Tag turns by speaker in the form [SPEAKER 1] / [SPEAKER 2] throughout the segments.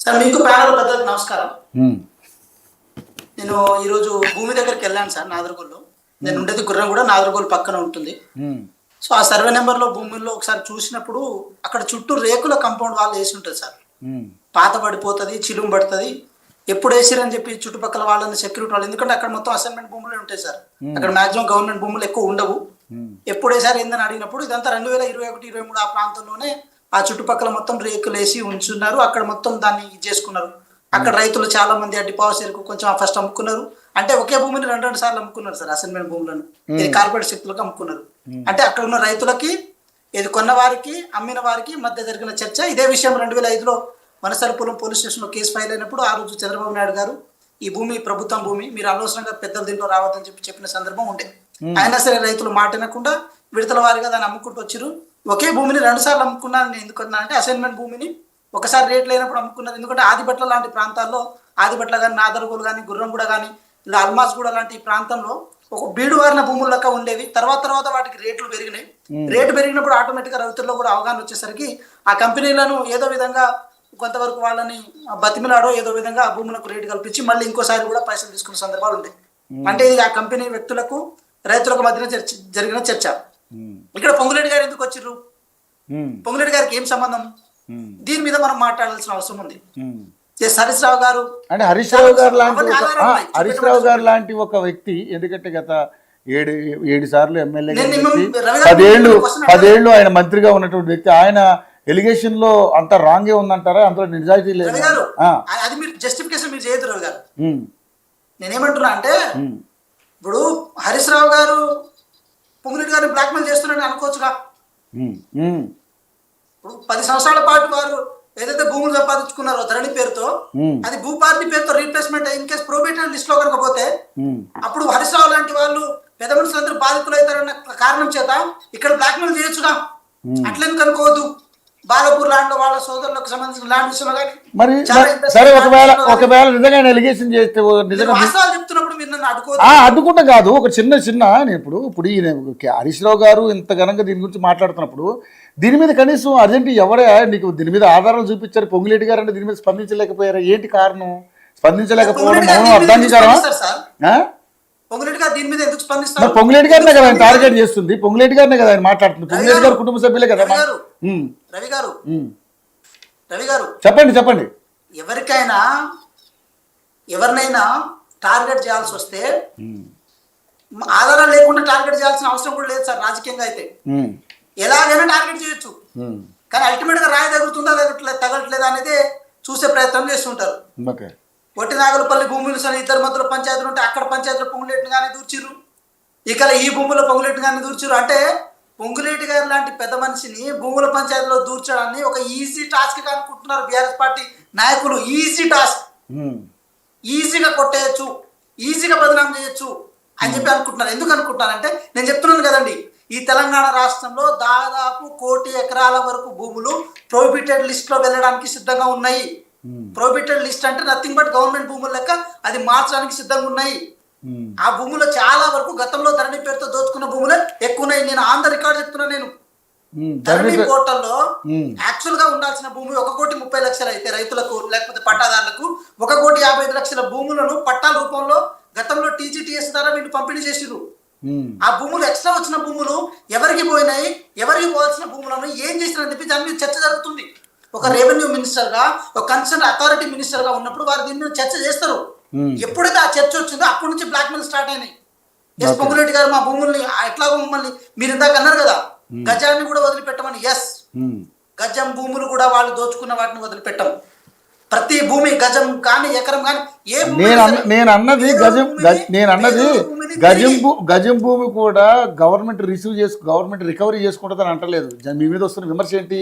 [SPEAKER 1] Sir మీకు panel పెద్దలకు నమస్కారం.
[SPEAKER 2] ఉమ్,
[SPEAKER 1] నేను ఈరోజు భూమి దగ్గరికి వెళ్ళాను సార్ నాదరగోల్లో. నేను ఉండేది గుర్రం కూడా నాదరగోల్ పక్కన ఉంటుంది.
[SPEAKER 2] ఉమ్,
[SPEAKER 1] సో ఆ సర్వే నెంబర్లో భూముల్లో ఒకసారి చూసినప్పుడు అక్కడ చుట్టూ రేకుల కాంపౌండ్ వాళ్ళు వేసి ఉంటుంది సార్.
[SPEAKER 2] ఉమ్,
[SPEAKER 1] పాత పడిపోతుంది, చిలుము పడుతుంది. ఎప్పుడు వేసిరని చెప్పి చుట్టుపక్కల వాళ్ళని సెక్యూరిటీ వాళ్ళు, ఎందుకంటే అక్కడ మొత్తం అసైన్మెంట్ భూములే ఉంటాయి సార్. అక్కడ మాక్సిమం గవర్నమెంట్ భూములు ఎక్కువ ఉండవు.
[SPEAKER 2] ఉమ్,
[SPEAKER 1] ఎప్పుడు వేసారు ఏందని అడిగినప్పుడు ఇదంతా 2021-23 ఆ ప్రాంతంలోనే ఆ చుట్టుపక్కల మొత్తం రేకులు వేసి ఉంచున్నారు. అక్కడ మొత్తం దాన్ని ఇది చేసుకున్నారు. అక్కడ రైతులు చాలా మంది ఆ డిపాజిట్ కొంచెం ఫస్ట్ అమ్ముకున్నారు. అంటే ఒకే భూమిని రెండు సార్లు అమ్ముకున్నారు సార్. అసైన్మెంట్ భూములను ఇది కార్పొరేట్ శక్తులకు అమ్ముకున్నారు. అంటే అక్కడ ఉన్న రైతులకి, ఇది కొన్న వారికి అమ్మిన వారికి మధ్య జరిగిన చర్చ. ఇదే విషయం 2005లో వనసరపురం పోలీస్ స్టేషన్లో కేసు ఫైల్ అయినప్పుడు ఆ రోజు చంద్రబాబు నాయుడు గారు ఈ భూమి ప్రభుత్వం భూమి, మీరు అనవసరంగా పెద్దల దీంట్లో రావద్దని చెప్పిన సందర్భం ఉండే. అయినా సరే రైతులు మాట వినకుండా విడతల వారిగా దాన్ని అమ్ముకుంటూ వచ్చారు. ఒకే భూమిని 2 సార్లు అమ్ముకున్నాను. నేను ఎందుకున్నా అంటే అసైన్మెంట్ భూమిని ఒకసారి రేట్ లేనప్పుడు అమ్ముకున్నారు. ఎందుకంటే ఆదిబట్ల లాంటి ప్రాంతాల్లో, ఆదిబట్ల కానీ, నాదరగోలు కానీ, గుర్రంగూడ కానీ, ఇలా అల్మాస్గూడ లాంటి ప్రాంతంలో ఒక బీడు వారిన భూముల లెక్క ఉండేవి. తర్వాత వాటికి రేట్లు పెరిగినాయి. రేటు పెరిగినప్పుడు ఆటోమేటిక్గా రైతుల్లో కూడా అవగాహన వచ్చేసరికి ఆ కంపెనీలను ఏదో విధంగా కొంతవరకు వాళ్ళని బతిమిలాడో ఏదో విధంగా ఆ భూములకు రేటు కల్పించి మళ్ళీ ఇంకోసారి కూడా పైసలు తీసుకున్న సందర్భాలు ఉంటాయి. అంటే ఇది ఆ కంపెనీ వ్యక్తులకు రైతులకు మధ్యన జరిగిన చర్చ. ఇక్కడ పొంగులేటి గారు ఎందుకు వచ్చిర్రు, పొంగులేటి గారికి ఏం సంబంధం, దీని మీద మనం మాట్లాడాల్సిన అవసరం ఉంది. హరీష్ రావు గారు
[SPEAKER 2] అంటే హరీష్ రావు గారు లాంటి ఒక వ్యక్తి, ఎందుకంటే గత ఏడు సార్లు ఎమ్మెల్యే, 10 ఏళ్ళు ఆయన మంత్రిగా ఉన్నటువంటి వ్యక్తి, ఆయన ఎలిగేషన్ లో అంత రాంగే ఉందంటారా? అందులో నిజాయితీ లేదు.
[SPEAKER 1] అది మీరు జస్టిఫికేషన్ మీరు చేయదు రవి గారు. నేనేమంటున్నా అంటే ఇప్పుడు హరీష్ రావు గారు పొంగులేటి గారిని బ్లాక్మెయిల్ చేస్తున్నారని అనుకోవచ్చుగా. ఇప్పుడు 10 సంవత్సరాల పాటు వారు ఏదైతే భూములు సంపాదించుకున్నారో ధరణి పేరుతో, అది భూపార్టీ పేరుతో రీప్లేస్మెంట్ ఇన్ కేసు ప్రోబేటరీ లిస్ట్ లో కనుకపోతే అప్పుడు హరీష్ రావు లాంటి వాళ్ళు పెద్ద మనుషులందరూ బాధితులు అవుతారన్న కారణం చేత ఇక్కడ బ్లాక్మెయిల్ చేయొచ్చుగా. అట్లెందుకు అనుకోవద్దు. బాలపూర్ ల్యాండ్ వాళ్ళ సోదరులకు సంబంధించిన ల్యాండ్ విషయంలో కానీ
[SPEAKER 2] మరి సరే, ఒకవేళ నిజంగా ఎలిగేషన్ చేస్తే
[SPEAKER 1] వాస్తవాలు చెప్తున్నప్పుడు మీరు నన్ను
[SPEAKER 2] అడ్డుకుంటాం కాదు. ఒక చిన్న నేను ఇప్పుడు హరీష్ రావు గారు ఇంత ఘనంగా దీని గురించి మాట్లాడుతున్నప్పుడు దీని మీద కనీసం అర్జెంట్ ఎవరే నీకు దీని మీద ఆధారాలు చూపించారు? పొంగులేటి గారు అంటే దీని మీద స్పందించలేకపోయారా? ఏంటి కారణం? స్పందించలేకపోవడం మౌనం అర్థాంగీకారమా?
[SPEAKER 1] పొంగులేటి గారు దీని మీద ఎందుకు స్పందిస్తారు?
[SPEAKER 2] పొంగులేటి గారినే కదా ఆయన టార్గెట్ చేస్తుంది, పొంగులేటి గారినే కదా ఆయన మాట్లాడుతుంది, పొంగులేటి గారు కుటుంబ సభ్యులే కదా.
[SPEAKER 1] రవి గారు
[SPEAKER 2] చెప్పండి.
[SPEAKER 1] ఎవరినైనా టార్గెట్ చేయాల్సి వస్తే ఆధారాలు లేకుండా టార్గెట్ చేయాల్సిన అవసరం కూడా లేదు సార్. రాజకీయంగా అయితే ఎలాగైనా టార్గెట్ చేయొచ్చు, కానీ అల్టిమేట్ గా రాయి తగులుతుందా తగలట్లేదా అనేది చూసే ప్రయత్నం చేస్తుంటారు. ఒట్టి నాగలపల్లి భూములు సరే 2 మధ్యలో పంచాయతీలు ఉంటే అక్కడ పంచాయతీలో పొంగులేటిని కానీ దూర్చిర్రు, ఇక్కడ ఈ భూములో పొంగులేటిని కానీ దూర్చిర్రు. అంటే పొంగులేటి గారు లాంటి పెద్ద మనిషిని భూముల పంచాయతీలో దూర్చడాన్ని ఒక ఈజీ టాస్క్ గా అనుకుంటున్నారు బీఆర్ఎస్ పార్టీ నాయకులు. ఈజీ టాస్క్, ఈజీగా కొట్టేయచ్చు, ఈజీగా బదనాం చేయొచ్చు అని చెప్పి అనుకుంటున్నారు. ఎందుకు అనుకుంటున్నారంటే నేను చెప్తున్నాను కదండి, ఈ తెలంగాణ రాష్ట్రంలో దాదాపు 1 కోటి ఎకరాల వరకు భూములు ప్రొహిబిటెడ్ లిస్ట్ లో వెళ్ళడానికి సిద్ధంగా ఉన్నాయి. ప్రొహిబిటెడ్ లిస్ట్ అంటే నథింగ్ బట్ గవర్నమెంట్ భూముల లెక్క అది మార్చడానికి సిద్ధంగా ఉన్నాయి. ఆ భూములు చాలా వరకు గతంలో ధరణి పేరుతో దోచుకున్న భూములే ఎక్కువ ఉన్నాయి. నేను ఆన్ ద రికార్డ్ చెప్తున్నా. నేను ధరణి పోర్టల్లో యాక్చువల్ గా ఉండాల్సిన భూమి 1,30,00,000 అయితే రైతులకు లేకపోతే పట్టాదారులకు 1,55,00,000 భూములను పట్టాల రూపంలో గతంలో టీజీటీఎస్ ద్వారా వీళ్ళు పంపిణీ చేసిరు. ఆ భూములు ఎక్స్ట్రా వచ్చిన భూములు ఎవరికి పోయినాయి, ఎవరికి పోవాల్సిన భూములను ఏం చేసినారని చెప్పి దాని మీద చర్చ జరుగుతుంది. ఒక రెవెన్యూ మినిస్టర్ గా, ఒక కన్సర్న్ అథారిటీ మినిస్టర్ గా ఉన్నప్పుడు వారు దీని మీద చర్చ చేస్తారు. ఎప్పుడైతే ఆ చర్చ వచ్చిందో అప్పటి నుంచి బ్లాక్ మెయిల్ స్టార్ట్ అయినాయి. ఎస్ పొంగులేటి గారు మా భూముల్ని ఎట్లాగో మమ్మల్ని మీరు ఇందాక అన్నారు కదా గజాన్ని కూడా వదిలిపెట్టమని. ఎస్, గజం భూములు కూడా వాళ్ళు దోచుకున్న వాటిని వదిలిపెట్టం. ప్రతి భూమి గజం కానీ ఎకరం కానీ ఏ
[SPEAKER 2] నేను అన్నది గజం భూమి కూడా గవర్నమెంట్ రికవరీ చేసుకుంటుందని అంటలేదు. మీ మీద వస్తున్న విమర్శ ఏంటి?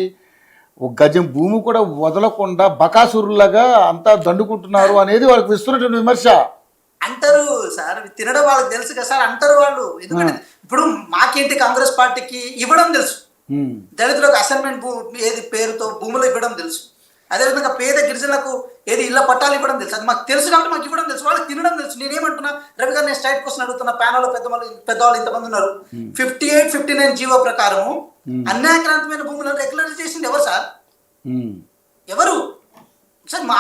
[SPEAKER 2] ఒక గజం భూమి కూడా వదలకుండా బకాసురులాగా అంతా దండుకుంటున్నారు అనేది వాళ్ళకి ఇస్తున్నటువంటి విమర్శ.
[SPEAKER 1] అంటారు సార్, తినడం వాళ్ళకి తెలుసు కదా సార్, అంటారు వాళ్ళు. ఎందుకంటే ఇప్పుడు మాకేంటి కాంగ్రెస్ పార్టీకి ఇవ్వడం తెలుసు, దళితులకు అసైన్మెంట్ ఏది పేరుతో భూములు ఇవ్వడం తెలుసు, అదేవిధంగా పేద గిరిజనులకు ఏది ఇళ్ల పట్టాలు ఇవ్వడం తెలుసు. అది మాకు తెలుసు కాబట్టి మాకు ఇవ్వడం తెలుసు, వాళ్ళకి తినడం తెలుసు. నేనేమంటున్నా రవి గారు, నేను స్ట్రైట్ క్వశ్చన్ అడుగుతున్నా. ప్యానల్ పెద్దవాళ్ళు ఇంతమంది ఉన్నారు. 58, 59 జీవో ప్రకారం అన్యాయక్రాంతమైన భూములను రెగ్యులర్ చేసింది ఎవరు సార్? ఎవరు? సార్ మా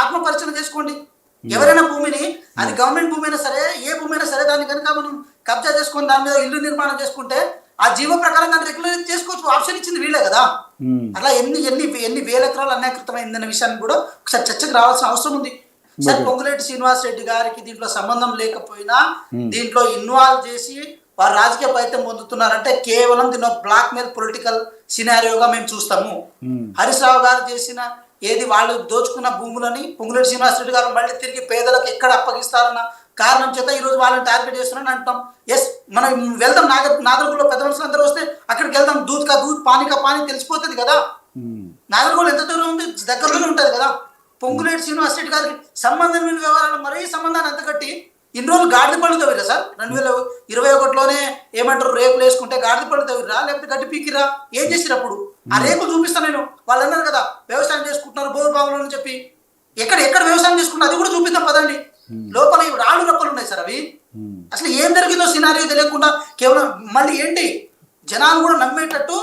[SPEAKER 1] ఆత్మ పరిచయం చేసుకోండి. ఎవరైనా భూమిని, అది గవర్నమెంట్ భూమి అయినా సరే, ఏ భూమి అయినా సరే, దాన్ని కనుక మనం కబ్జా చేసుకొని దాని మీద ఇల్లు నిర్మాణం చేసుకుంటే ఆ జీవో ప్రకారం దాన్ని రెగ్యులర్ చేసుకోవచ్చు. ఆప్షన్ ఇచ్చింది వీళ్ళే కదా. అట్లా ఎన్ని వేల ఎకరాలు అన్యాకృతమైందన్న విషయాన్ని కూడా ఒకసారి చర్చకు రావాల్సిన అవసరం ఉంది. సార్ పొంగులేటి శ్రీనివాస్ రెడ్డి గారికి దీంట్లో సంబంధం లేకపోయినా దీంట్లో ఇన్వాల్వ్ చేసి వారు రాజకీయ ఫలితం పొందుతున్నారంటే కేవలం దీని బ్లాక్ మెయిల్ పొలిటికల్ సినారియోగా మేము చూస్తాము. హరీష్ రావు గారు చేసిన వాళ్ళు దోచుకున్న భూములని పొంగులేటి శ్రీనివాస్ రెడ్డి గారు మళ్ళీ తిరిగి పేదలకు ఎక్కడ అప్పగిస్తారన్న కారణం చేత ఈ రోజు వాళ్ళని టార్గెట్ చేస్తున్నారని అంటాం. ఎస్, మనం వెళ్దాం, నాగర్గూడలో పెద్ద మనుషులు అందరూ వస్తే అక్కడికి వెళ్దాం. దూద్ కా దూద్, పానీ కా పానీ తెలిసిపోతుంది కదా. నాగర్గూడ ఎంత దూరం ఉంది, దగ్గరలోనే ఉంటుంది కదా. పొంగులేటి శ్రీనివాస్ రెడ్డి గారికి సంబంధం లేని వ్యవహారాలు మరీ సంబంధాన్ని అంతకట్టి ఇన్ని రోజులు గాడిద పళ్ళు తవ్విరా సార్? 2021లోనే ఏమంటారు, రేకులు వేసుకుంటే గాడిద పళ్ళు తవ్విరా, లేకపోతే గడ్డి పీకిరా, ఏం చేసిరు? అప్పుడు ఆ రేకులు చూపిస్తాను నేను. వాళ్ళు అన్నారు కదా వ్యవసాయం చేసుకుంటున్నారు బోరు బావులు అని చెప్పి. ఎక్కడ వ్యవసాయం చేసుకుంటారు అది కూడా చూపిద్దాం పదండి. లోపల రాళ్ళు రప్పలు ఉన్నాయి సార్. అవి అసలు ఏం జరిగిందో సినారియో తెలియకుండా కేవలం మళ్ళీ ఏంటి జనాలు కూడా నమ్మేటట్టు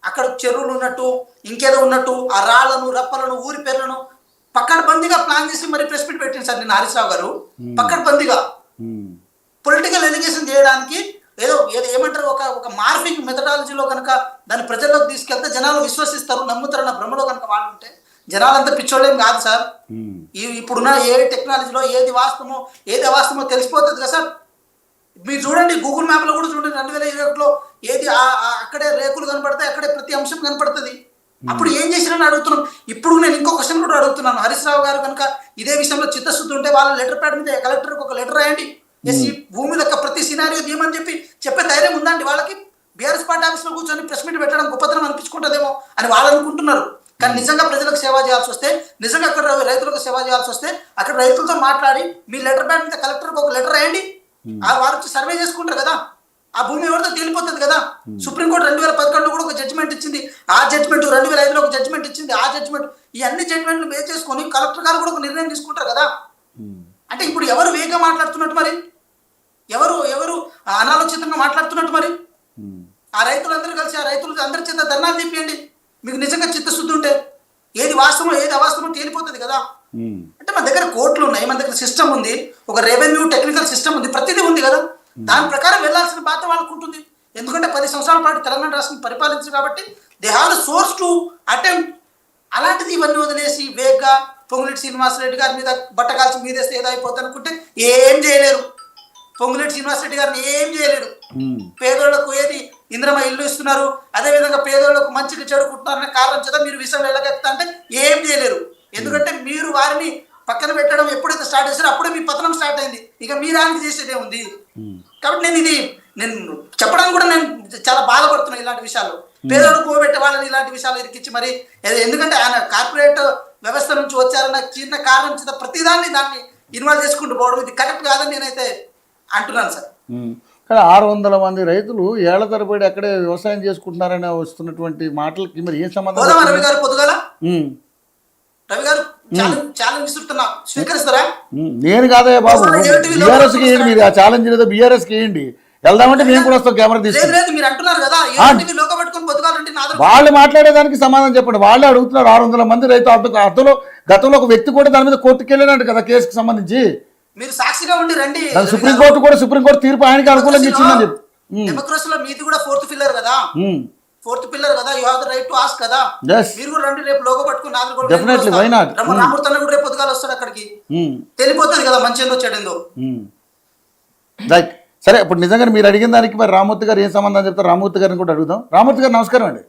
[SPEAKER 1] అక్కడ చెరువులు ఉన్నట్టు ఇంకేదో ఉన్నట్టు ఆ రాళ్లను రప్పలను ఊరి పేర్లను పక్కన బందీగా ప్లాన్ చేసి మరి ప్రెస్ మీట్ పెట్టింది సార్ నిన్న హరీష్ రావు గారు. పక్కన బందీగా పొలిటికల్ ఎలిగేషన్ చేయడానికి ఏదో ఏమంటారు, ఒక మార్ఫింగ్ మెథడాలజీలో కనుక దాన్ని ప్రజల్లోకి తీసుకెళ్తే జనాలు విశ్వసిస్తారు, నమ్ముతారన్న భ్రమలో కనుక వాళ్ళు ఉంటే జనాలంతా పిచ్చోళ్ళేం కాదు సార్. ఇప్పుడున్న ఏ టెక్నాలజీలో ఏది వాస్తవమో ఏది అవాస్తవమో తెలిసిపోతుంది కదా సార్. మీరు చూడండి గూగుల్ మ్యాప్లో కూడా చూడండి 2021లో ఏది అక్కడే రేకులు కనపడతాయి, అక్కడే ప్రతి అంశం కనపడుతుంది. అప్పుడు ఏం చేసిరని అడుగుతున్నాం. ఇప్పుడు నేను ఇంకో క్వశ్చన్ కూడా అడుగుతున్నాను. హరీష్ రావు గారు కనుక ఇదే విషయంలో చిత్తశుద్ధి ఉంటే వాళ్ళ లెటర్ ప్యాడ్ మీద కలెక్టర్కి ఒక లెటర్ రాయండి. ఈ భూమి యొక్క ప్రతి సినారియో తీయమని చెప్పే ధైర్యం ఉందండి వాళ్ళకి. బీఆర్ఎస్ పార్టీ ఆఫీస్లో కూర్చొని ప్రెస్ మీట్ పెట్టడం గొప్పతనం అనిపించుకుంటుందేమో అని వాళ్ళు అనుకుంటున్నారు. కానీ నిజంగా ప్రజలకు సేవ చేయాల్సి వస్తే, నిజంగా అక్కడ రైతులకు సేవ చేయాల్సి వస్తే అక్కడ రైతులతో మాట్లాడి మీ లెటర్ ప్యాడ్ మీద కలెక్టర్కి ఒక లెటర్ రాయండి. వారు వచ్చి సర్వే చేసుకుంటారు కదా, ఆ భూమి ఎవరితో తేలిపోతుంది కదా. సుప్రీంకోర్టు 2011లో కూడా ఒక జడ్జిమెంట్ ఇచ్చింది. ఆ జడ్జిమెంట్ 2005లో ఒక జడ్జిమెంట్ ఇచ్చింది. ఆ జడ్జిమెంట్ ఈ అన్ని జడ్జిమెంట్లు బేస్ చేసుకొని కలెక్టర్ గారు కూడా ఒక నిర్ణయం తీసుకుంటారు కదా. అంటే ఇప్పుడు ఎవరు వేగంగా మాట్లాడుతున్నట్టు, మరి ఎవరు అనాలోచితంగా మాట్లాడుతున్నట్టు? మరి ఆ రైతులందరూ కలిసి ఆ రైతులు అందరి చేత ధర్నాలు తీపియండి. మీకు నిజంగా చిత్తశుద్ధి ఉంటే ఏది వాస్తవం ఏది అవాస్తవం తేలిపోతుంది కదా. అంటే మన దగ్గర కోర్టులు ఉన్నాయి, మన దగ్గర సిస్టమ్ ఉంది, ఒక రెవెన్యూ టెక్నికల్ సిస్టమ్ ఉంది, ప్రతిదీ ఉంది కదా. దాని ప్రకారం వెళ్లాల్సిన బాధ్యత వాళ్ళకు ఉంటుంది. ఎందుకంటే 10 సంవత్సరాల పాటు తెలంగాణ రాష్ట్రం పరిపాలించారు కాబట్టి they have the source to attempt. అలాంటిది ఇవన్నీ వదిలేసి వేగ్గా పొంగులేటి శ్రీనివాస్ రెడ్డి గారి మీద బట్టకాల్చి మీదేస్తే ఏదైపోతుంది అనుకుంటే ఏం చేయలేరు. పొంగులేటి శ్రీనివాస్ రెడ్డి గారిని ఏం చేయలేరు. పేదోళ్లకు ఏది ఇంద్రమ ఇల్లు ఇస్తున్నారు, అదేవిధంగా పేదోళ్లకు మంచిగా చెడుకుంటున్నారనే కారణం చేత మీరు విషయం వెళ్ళగెత్తా అంటే ఏం చేయలేరు. ఎందుకంటే మీరు వారిని పక్కన పెట్టడం ఎప్పుడైతే స్టార్ట్ చేశారో అప్పుడే మీ పతనం స్టార్ట్ అయింది. ఇక మీరానికి చేసేదే ఉంది. కాబట్టి నేను చెప్పడానికి కూడా నేను చాలా బాధపడుతున్నాను ఇలాంటి విషయాలు. పేదోడు పోబెట్టే వాళ్ళని ఇలాంటి విషయాలు ఇరికిచ్చి మరి, ఎందుకంటే ఆయన కార్పొరేట్ వ్యవస్థ నుంచి వచ్చారన్న చిన్న కారణం చేత ప్రతిదాన్ని దాన్ని ఇన్వాల్వ్ చేసుకుంటూ పోవడం ఇది కరెక్ట్ కాదని నేనైతే అంటున్నాను సార్.
[SPEAKER 2] కానీ 600 మంది రైతులు ఏళ్ల తరబడి అక్కడే వ్యవసాయం చేసుకుంటున్నారని వస్తున్నటువంటి మాటలకి మరి ఏం సంబంధం?
[SPEAKER 1] రవి గారు పొద్దుగాల రవి గారు ఛాలెంజ్ ఇస్తున్నా, స్వీకరిస్తారా?
[SPEAKER 2] నేను కాదయ్యా బాబు, బీఆర్ఎస్కి వేయండి. మీరు ఆ ఛాలెంజ్ లేదా బీఆర్ఎస్కి వేయండి, వెళ్దామంటే మేము కూడా వస్తాం కెమెరా తీసుకుని.
[SPEAKER 1] మీరు అంటున్నారు కదా
[SPEAKER 2] వాళ్ళు మాట్లాడేదానికి సమాధానం చెప్పండి. వాళ్ళే అడుగుతున్నారు 600 మంది రైతు అతలో గతంలో ఒక వ్యక్తి కూడా దాని మీద కోర్టుకు వెళ్ళినట్టు కదా కేసుకు సంబంధించి.
[SPEAKER 1] మీరు సాక్షిగా ఉండి రండి.
[SPEAKER 2] సుప్రీంకోర్టు తీర్పు ఆయనకి అనుకూలంగా ఇచ్చిందని చెప్పి.
[SPEAKER 1] డెమోక్రసీలో మీది కూడా ఫోర్త్ పిల్లర్ కదా, you have the right to ask కదా. మీరు కూడా రండి, రేపు లోగో పట్టుకుని రామూర్తి అన్న కూడా రేపు పొద్దుగాల వస్తాడు అక్కడికి. తెలిపోతుంది కదా మంచి ఏందో చెడిందో.
[SPEAKER 2] సరే, ఇప్పుడు నిజంగా మీరు అడిగిన దానికి మరి రామూర్తి గారు ఏం సంబంధం చెప్తారు? రామూర్తి గారిని కూడా అడుగుదాం. రామూర్తి గారు నమస్కారం అండి.